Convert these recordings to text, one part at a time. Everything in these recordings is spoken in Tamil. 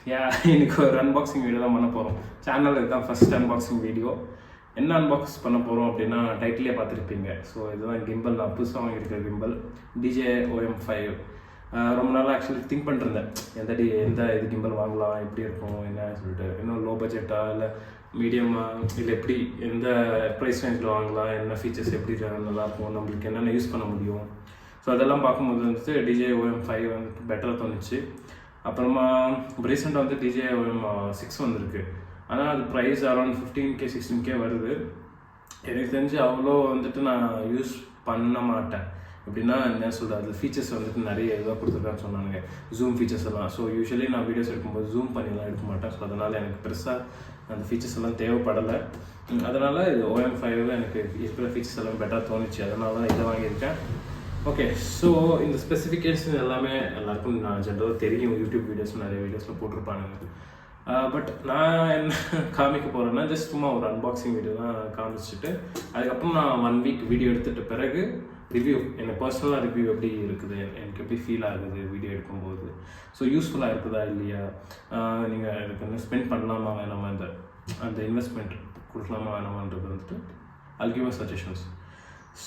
இன்னைக்கு ஒரு அன்பாக்சிங் வீடியோ தான் பண்ண போகிறோம். சேனலில் இதுதான் ஃபஸ்ட் அன்பாக்சிங் வீடியோ. என்ன அன்பாக்ஸ் பண்ண போகிறோம் அப்படின்னா டைட்டிலே பார்த்துருப்பீங்க. ஸோ இதுதான் கிம்பல், நான் புதுசாக வாங்கியிருக்க கிம்பல் Dji OM 5. ரொம்ப நாளாக ஆக்சுவலி திங்க் பண்ணிருந்தேன், எந்த இது கிம்பல் வாங்கலாம், எப்படி இருக்கும் என்ன சொல்லிட்டு. இன்னும் லோ பட்ஜெட்டாக இல்லை மீடியமாக இல்லை எப்படி எந்த ப்ரைஸ் ரேஞ்சில் வாங்கலாம், என்ன ஃபீச்சர்ஸ் எப்படி நல்லாயிருக்கும், நம்மளுக்கு என்னென்ன யூஸ் பண்ண முடியும். ஸோ அதெல்லாம் பார்க்கும்போது வந்துட்டு Dji OM 5 வந்துட்டு பெட்டராக தோணுச்சு. அப்புறமா ரீசெண்டாக வந்து Dji OM 6 வந்துருக்கு. ஆனால் அது ப்ரைஸ் அரௌண்ட் 15K 16K வருது. எனக்கு தெரிஞ்சு அவ்வளோ வந்துட்டு நான் யூஸ் பண்ண மாட்டேன். எப்படின்னா என்ன சொல்கிறது, அது ஃபீச்சர்ஸ் வந்துட்டு நிறைய இதாக கொடுத்துருக்கான்னு சொன்னாங்க, ஜூம் ஃபீச்சர்ஸ் எல்லாம். ஸோ யூஸ்வலி நான் வீடியோஸ் எடுக்கும்போது ஜூம் பண்ணிலாம் எடுக்க மாட்டேன். ஸோ அதனால் எனக்கு பெருசாக அந்த ஃபீச்சர்ஸ் எல்லாம் தேவைப்படலை. அதனால் இது OM 5 எனக்கு இருக்கிற ஃபீச்சர்ஸ் எல்லாம் பெட்டராக தோணுச்சு. அதனால தான் இதை வாங்கியிருக்கேன். ஓகே, ஸோ இந்த ஸ்பெசிஃபிகேஷன் எல்லாமே எல்லாருக்கும் நான் ஜென்ரலாக தெரியும், யூடியூப் வீடியோஸ் நிறைய வீடியோஸில் போட்டிருப்பானுங்க. பட் நான் என்ன காமிக்க போகிறேன்னா ஜஸ்ட் சும்மா ஒரு அன்பாக்சிங் வீடியோ தான் காமிச்சிட்டு, அதுக்கப்புறம் நான் 1 வீக் வீடியோ எடுத்துகிட்ட பிறகு ரிவ்யூ, எனக்கு பர்சனலாக ரிவ்யூ எப்படி இருக்குது, எனக்கு எப்படி ஃபீல் ஆகுது வீடியோ எடுக்கும்போது, ஸோ யூஸ்ஃபுல்லாக இருக்குதா இல்லையா, நீங்கள் எனக்கு வந்து ஸ்பெண்ட் பண்ணலாமா வேணாமா, அந்த இன்வெஸ்ட்மெண்ட் கொடுக்கலாமா வேணாமான்றது வந்துட்டு I'll give you suggestions.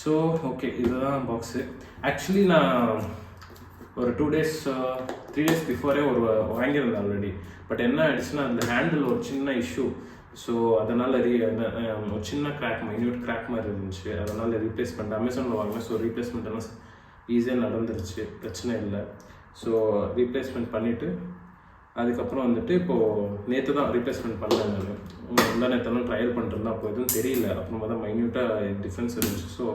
So okay, இதுதான் பாக்ஸு. ஆக்சுவலி நான் ஒரு 3 days பிஃபோரே வாங்கியிருந்தேன் ஆல்ரெடி. பட் என்ன ஆயிடுச்சுன்னா அந்த ஹேண்டில் ஒரு சின்ன இஷ்யூ. ஸோ அதனால் ஒரு சின்ன மைன்யூட் கிராக் மாதிரி இருந்துச்சு. அதனால் ரீப்ளேஸ் பண்ணிட்டு அமேசானில் வாங்கினேன். ஸோ ரீப்ளேஸ்மெண்ட் எல்லாம் ஈஸியாக நடந்துருச்சு, பிரச்சனை இல்லை. ஸோ ரீப்ளேஸ்மெண்ட் பண்ணிவிட்டு அதுக்கப்புறம் வந்துட்டு இப்போது நேற்று தான் ரீப்ளேஸ்மெண்ட் பண்ணேன். நான் நேற்றெல்லாம் ட்ரையல் பண்ணிருந்தேன். அப்போ எதுவும் தெரியல. அப்புறமா தான் மைன்யூட்டாக டிஃப்ரென்ஸ் இருந்துச்சு. ஸோ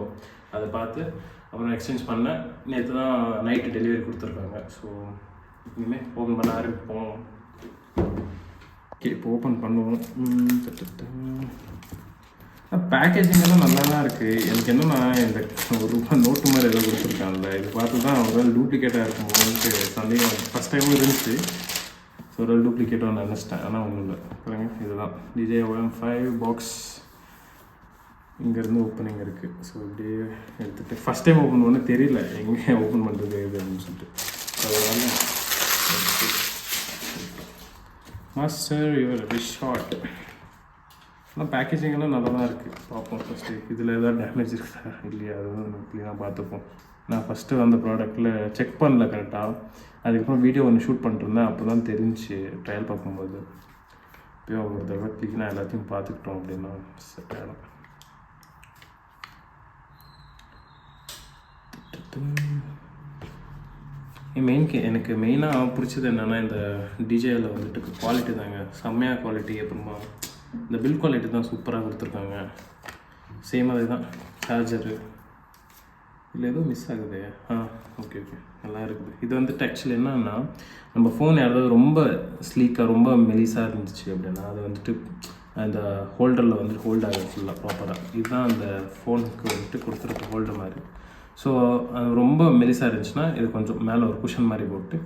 அதை பார்த்து அப்புறம் எக்ஸ்சேஞ்ச் பண்ணேன். நேற்று தான் நைட்டு டெலிவரி கொடுத்துருக்காங்க. ஸோ இனிமேல் ஓப்பன் பண்ண ஆரம்பிப்போம். ஓகே, இப்போ ஓப்பன் பண்ணுவோம். பேக்கேஜிங் எல்லாம் நல்லா தான் இருக்குது. எனக்கு என்னன்னா இந்த ₹1 நோட்டு மாதிரி ஏதோ கொடுத்துருக்காங்கல்ல, இது பார்த்து தான் ஒரு டூப்ளிகேட்டாக இருக்கும்போது சந்தேகம் ஃபஸ்ட் டைமும் இருந்துச்சு. ஸோ ஒரு டூப்ளிகேட்டாக நினச்சிட்டேன். ஆனால் ஒன்றும் இல்லை. பாருங்க, இதுதான் Dji OM 5 பாக்ஸ். இங்கேருந்து ஓப்பனிங் இருக்குது. ஸோ இப்படியே எடுத்துகிட்டு ஃபஸ்ட் டைம் ஓப்பன் பண்ண தெரியல எங்கே ஓப்பன் பண்ணுறது எது அப்படின்னு சொல்லிட்டு. அதனால மாஸ்டர் யுவர் ஷார்ட். ஆனால் பேக்கேஜிங் எல்லாம் நல்லா தான் இருக்குது. பார்ப்போம் ஃபஸ்ட்டு இதில் எதாவது டேமேஜ் இருக்குதா இல்லையா, அதுவும் நம்ம க்ளீனாக பார்த்துப்போம். நான் ஃபஸ்ட்டு வந்த ப்ராடக்ட்டில் செக் பண்ணல கரெக்டாக. அதுக்கப்புறம் வீடியோ ஒன்று ஷூட் பண்ணிட்டுருந்தேன். அப்போ தான் தெரிஞ்சு ட்ரையல் பார்க்கும்போது. இப்போயும் ஒரு தடவை க்ளீனாக எல்லாத்தையும் பார்த்துக்கிட்டோம் அப்படின்னா செட் ஆகிடும். எனக்கு மெயினாக பிடிச்சது என்னென்னா இந்த டிஜேயில் வந்துட்டு குவாலிட்டி தாங்க, செம்மையாக குவாலிட்டி. அப்புறமா இந்த பில் குவாலிட்டி தான் சூப்பராக கொடுத்துருக்காங்க. சேம் அதே தான். சார்ஜரு இல்லை எதுவும் மிஸ் ஆகுது. ஓகே நல்லா இருக்குது. இது வந்துட்டு ஆக்சுவலி என்னன்னா, நம்ம ஃபோன் யாராவது ரொம்ப ஸ்லீக்காக ரொம்ப மெலிசாக இருந்துச்சு அப்படின்னா அது வந்துட்டு அந்த ஹோல்டரில் வந்துட்டு ஹோல்ட் ஆகுது ஃபுல்லாக ப்ராப்பராக. இதுதான் அந்த ஃபோனுக்கு வந்துட்டு கொடுத்துருக்க ஹோல்டர் மாதிரி. ஸோ அது ரொம்ப மெலிசாக இருந்துச்சுன்னா இது கொஞ்சம் மேலே ஒரு குஷன் மாதிரி போட்டு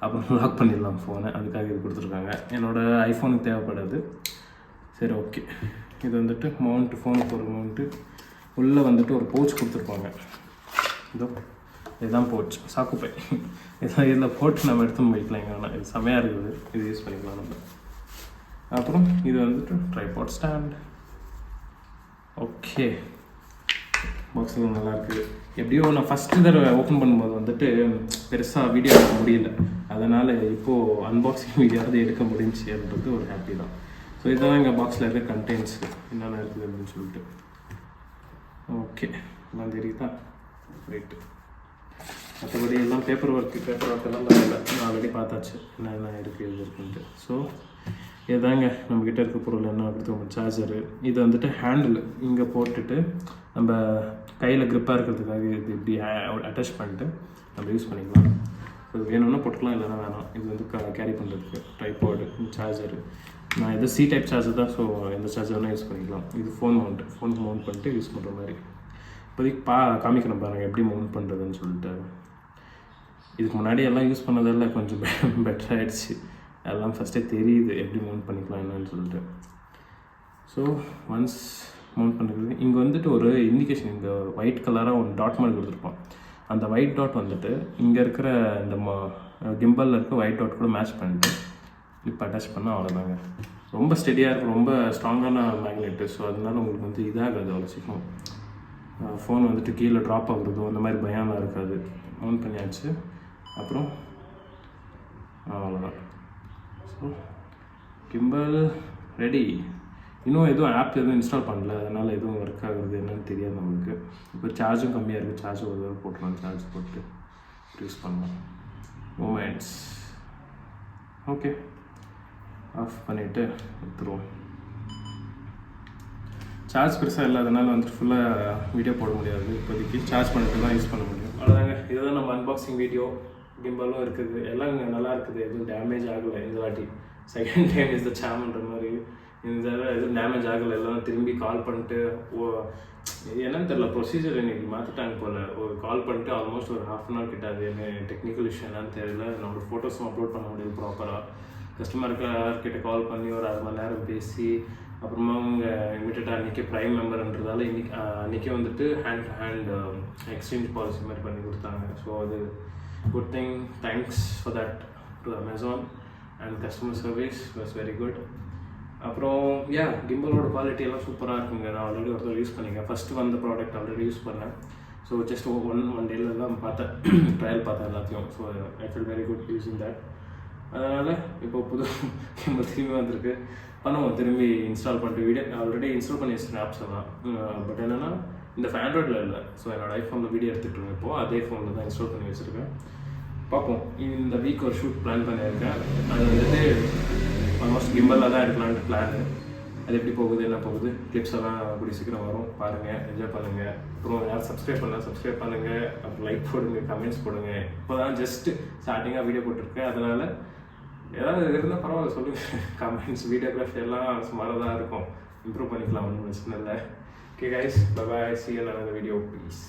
அப்புறம் லாக் பண்ணிடலாம் ஃபோனை. அதுக்காக இது கொடுத்துருக்காங்க. என்னோடய ஐஃபோனுக்கு தேவைப்படாது. சரி, ஓகே. இது வந்துட்டு மவுண்ட்டு, ஃபோனுக்கு ஒரு மவுண்ட்டு. உள்ளே வந்துட்டு ஒரு பவுச் கொடுத்துருப்பாங்க. இதுதான் பவுச், சாக்குப்பை. இதில் போட்டு நம்ம எடுத்து போய்க்கலாம் எங்கே வேணால். இது செமையாக இருக்குது, இது யூஸ் பண்ணிக்கலாம் நம்ம. அப்புறம் இது வந்துட்டு ட்ரைபாட் ஸ்டாண்ட். ஓகே, பாக்ஸில் நல்லாயிருக்கு. எப்படியோ நான் ஃபஸ்ட்டு தடவை ஓப்பன் பண்ணும்போது வந்துட்டு பெருசாக வீடியோ எடுக்க முடியல. அதனால் இப்போது அன்பாக்சிங் வீடியோவது எடுக்க முடிஞ்சுன்றது ஒரு ஹாப்பி தான். ஸோ இதுதான் எங்கள் பாக்ஸில் இருக்க கண்டெய்ன்ஸ் என்னென்ன இருக்குது அப்படின்னு சொல்லிட்டு. ஓகே, எல்லாம் தெரியுதா? ரைட்டு. மற்றபடி எல்லாம் பேப்பர் ஒர்க் எல்லாம் இல்லை, நான் ஆல்ரெடி பார்த்தாச்சு என்னென்ன இருக்குது இது இருக்குன்ட்டு. ஸோ இதுதாங்க நம்மக்கிட்ட இருக்க பொருள். என்ன கொடுத்துருவோம், சார்ஜரு. இது வந்துட்டு ஹேண்டில் இங்கே போட்டுட்டு நம்ம கையில் க்ரிப்பாக இருக்கிறதுக்காக இது இப்படி அட்டாச் பண்ணிட்டு நம்ம யூஸ் பண்ணிக்கலாம். இது வேணும்னா போட்டுக்கலாம், இல்லைனா வேணாம். இது வந்து கேரி பண்ணுறதுக்கு ட்ரைபாடு, சார்ஜரு. நான் இது C டைப் சார்ஜர் தான். ஸோ எந்த சார்ஜர் வேணால் யூஸ் பண்ணிக்கலாம். இது ஃபோனுக்கு மவுண்ட் பண்ணிட்டு யூஸ் பண்ணுற மாதிரி. இப்போதைக்கு காமிக்கணும் பாருங்கள் எப்படி மவுண்ட் பண்ணுறதுன்னு சொல்லிட்டு. இதுக்கு முன்னாடி எல்லாம் யூஸ் பண்ணதெல்லாம் கொஞ்சம் பெட்டர் ஆகிடுச்சு. எல்லாம் ஃபஸ்ட்டே தெரியுது எப்படி மவுண்ட் பண்ணிக்கலாம் என்னன்னு சொல்லிட்டு. ஸோ ஒன்ஸ் மவுண்ட் பண்ணுறது இங்கே வந்துட்டு ஒரு இண்டிகேஷன், இங்கே ஒயிட் கலராக ஒரு டாட் மாதிரி கொடுத்துருப்போம். அந்த ஒயிட் டாட் வந்துட்டு இங்கே இருக்கிற இந்த கிம்பலில் இருக்க ஒயிட் டாட் கூட மேட்ச் பண்ணிட்டு கிளிப் அட்டாச் பண்ணால் அவ்வளோதாங்க. ரொம்ப ஸ்டெடியாக இருக்கும், ரொம்ப ஸ்ட்ராங்கான மேக்னெட்டு. ஸோ அதனால உங்களுக்கு வந்து இதாகாது அவ்வளோ சீக்கிரம். ஃபோன் வந்துட்டு கீழே ட்ராப் ஆகுறதோ அந்த மாதிரி பயம்லாம் இருக்காது. ஆன் பண்ணியாச்சு. அப்புறம் அவ்வளோதான். So gimbal ready. இன்னும் எதுவும் ஆப் எதுவும் இன்ஸ்டால் பண்ணல, அதனால் எதுவும் ஒர்க் ஆகுறது என்னன்னு தெரியாது நம்மளுக்கு. இப்போ சார்ஜும் கம்மியாக இருக்குது. சார்ஜ் ஒரு தடவை போட்டுருவோம். சார்ஜ் போட்டு யூஸ் பண்ணலாம். மூமெண்ட்ஸ் ஓகே, ஆஃப் பண்ணிவிட்டு எடுத்துருவோம். சார்ஜ் பெருசாக இல்லாதனால வந்துட்டு ஃபுல்லாக வீடியோ போட முடியாது. இப்போதைக்கு சார்ஜ் பண்ணிட்டு தான் யூஸ் பண்ண முடியும். அவ்வளோதாங்க. இதுதான் நம்ம அன்பாக்சிங் வீடியோ. கிம்பலும் இருக்குது, எல்லாம் இங்கே நல்லா இருக்குது. எதுவும் டேமேஜ் ஆகலை இந்த வாட்டி. செகண்ட் டைம் இஸ் த சாம்ன்ற மாதிரி. இந்த எதுவும் டேமேஜ் ஆகலை. எல்லாம் திரும்பி கால் பண்ணிட்டு என்னன்னு தெரியல, ப்ரொசீஜர் இன்னைக்கு மாற்றிட்டாங்க போல். ஒரு கால் பண்ணிட்டு ஆல்மோஸ்ட் ஒரு ½ அன் ஹவர் கிட்ட. அது என்ன டெக்னிக்கல் இஷ்யூ என்னன்னு தெரியல. நம்மளோட ஃபோட்டோஸும் அப்லோட் பண்ண முடியாது ப்ராப்பராக. கஸ்டமர்கிட்ட கால் பண்ணி ஒரு 1/2 மணி நேரம் பேசி, அப்புறமா அவங்க இமிடியேட்டாக அன்றைக்கி ப்ரைம் மெம்பர்ன்றதால அன்றைக்கி வந்துட்டு ஹேண்ட் எக்ஸ்சேஞ்ச் பாலிசி மாதிரி பண்ணி கொடுத்தாங்க. ஸோ அது good thing. Thanks for that to Amazon and customer service was very good. அப்புறம் கிம்பலோட குவாலிட்டி எல்லாம் சூப்பராக இருக்குங்க. நான் ஆல்ரெடி ஒருத்தர் யூஸ் பண்ணியிருக்கேன். ஃபஸ்ட்டு வந்த ப்ராடக்ட் ஆல்ரெடி யூஸ் பண்ணேன். ஸோ ஜஸ்ட் ஒன் டேல தான் பார்த்தேன், ட்ரையல் பார்த்தேன் எல்லாத்தையும். So I feel very good using that. அதனால் இப்போ புது கிம்பல் திரும்பி வந்திருக்கு. பண்ணுவோம், திரும்பி இன்ஸ்டால் பண்ணிட்டு. வீடியோ ஆல்ரெடி இன்ஸ்டால் பண்ணி வச்சுருக்கேன் ஆப்ஸ் எல்லாம். பட் என்னென்னா இந்த ஆண்ட்ராய்டில் இல்லை. ஸோ என்னோடய ஐஃபோனில் வீடியோ எடுத்துகிட்டு இருக்கேன். இப்போது அதே ஃபோனில் தான் இன்ஸ்டால் பண்ணி வச்சுருக்கேன். பார்ப்போம். இந்த வீக் ஒரு ஷூட் பிளான் பண்ணியிருக்கேன். அது வந்துட்டு ஆல்மோஸ்ட் கிம்பலில் தான் எடுக்கலான்ட்டு பிளான். அது எப்படி போகுது, என்ன போகுது, கிளிப்ஸ் எல்லாம் கூடிய சீக்கிரம் வரும். பாருங்கள், என்ஜாய் பண்ணுங்கள். அப்புறம் யாரும் சப்ஸ்கிரைப் பண்ணுங்கள். அப்புறம் லைக் போடுங்க, கமெண்ட்ஸ் போடுங்க. இப்போ தான் ஜஸ்ட்டு ஸ்டார்டிங்காக வீடியோ போட்டிருக்கேன். அதனால் ஏதாவது இருந்தால் பரவாயில்ல சொல்லுங்கள். கமெண்ட்ஸ், வீடியோகிராஃபி எல்லாம் சுமாராக தான் இருக்கும். இம்ப்ரூவ் பண்ணிக்கலாம், ஒன்றும் பிரச்சனை இல்லை. Okay guys, bye bye, see you in another video, peace.